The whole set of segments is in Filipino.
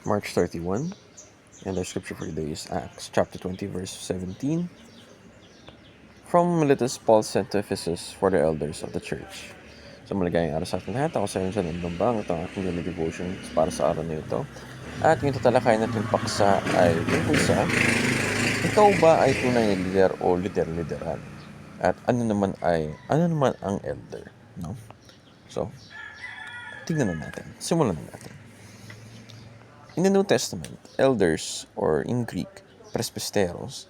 March 31, and our scripture for today is Acts chapter 20, verse 17. From Miletus, Paul sent to Ephesus for the elders of the church. So maligayang araw sa ating lahat. Ako sa inyo sa Nandambang. Ito ang aking daily devotions para sa araw na ito. At yung tatalakayan natin paksa ay tungkol sa ikaw ba ay tunay na leader o lider-lideran? At ano naman ang elder? No? So, tignan na natin. Simulan na natin. In the New Testament, elders, or in Greek, presbyteros,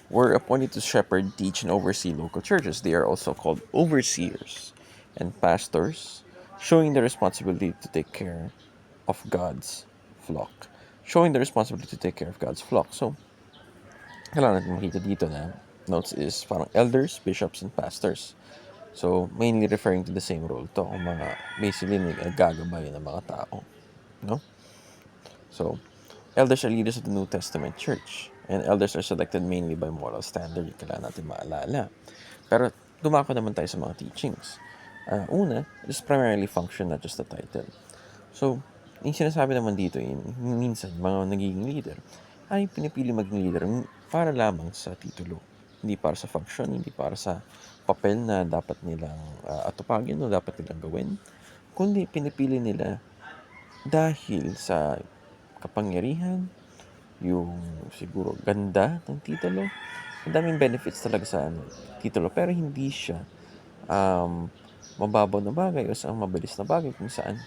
were appointed to shepherd, teach, and oversee local churches. They are also called overseers and pastors, showing the responsibility to take care of God's flock. So, kailangan natin makita dito na notes is parang elders, bishops, and pastors. So, mainly referring to the same role to, kung mga basically nagagabay ng mga tao. No? So, elders are leaders of the New Testament church. And elders are selected mainly by moral standard. Yung kailangan natin maalala. Pero, dumako naman tayo sa mga teachings. Una, it is primarily function, not just a title. So, yung sinasabi naman dito, minsan, mga nagiging leader, ay pinipili maging leader para lamang sa titulo. Hindi para sa function, hindi para sa papel na dapat nilang atupagin o dapat nilang gawin. Kundi pinipili nila dahil sa kapangyarihan, yung siguro ganda ng titulo. Ang daming benefits talaga sa titulo, pero hindi siya mababaw na bagay o sa mabilis na bagay kung saan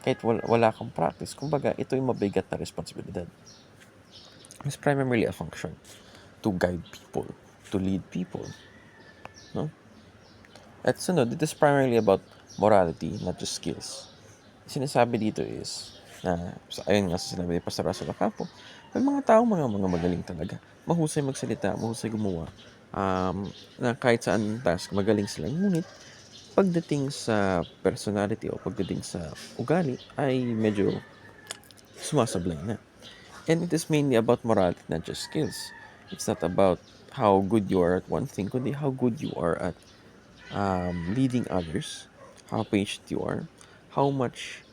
kahit wala kang practice. Kumbaga, ito yung mabigat na responsibilidad. It's primarily a function to guide people, to lead people. No? At sunod, it is primarily about morality, not just skills. Sinasabi dito is na ayun nga sa sinabi ni Pastor Russell Ocampo, may mga tao mga magaling talaga. Mahusay magsalita, mahusay gumawa. Na kahit saan task, magaling sila. Ngunit, pagdating sa personality o pagdating sa ugali, ay medyo sumasablay na. And it is mainly about morality, not just skills. It's not about how good you are at one thing, kundi how good you are at leading others, how patient you are, how much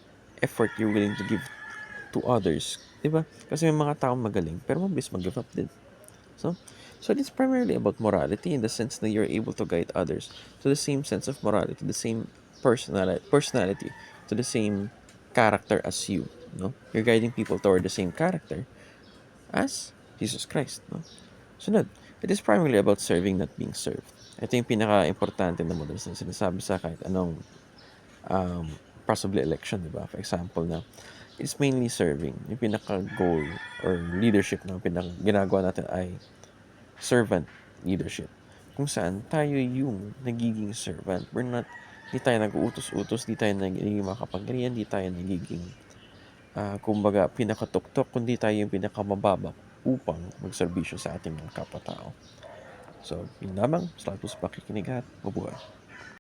effort you're willing to give to others. Diba? Kasi may mga taong magaling, pero mabilis mag-give up din. So it's primarily about morality in the sense that you're able to guide others to the same sense of morality, to the same personality, to the same character as you. No? You're guiding people toward the same character as Jesus Christ. No? Sunod, it is primarily about serving, not being served. Ito yung pinaka-importante na madalas na sinasabi sa kahit anong possibly election, di ba? For example na, it's mainly serving. Yung pinaka-goal or leadership na ginagawa natin ay servant leadership. Kung saan tayo yung nagiging servant. Di tayo nag-uutos-utos, di tayo nagiging makapangyarihan, di tayo nagiging kumbaga pinakatuktok, kundi tayo yung pinakamababa upang magserbisyo sa ating mga kapwa-tao. So, yun lamang. Salamat po sa pakikinig at mabuhay.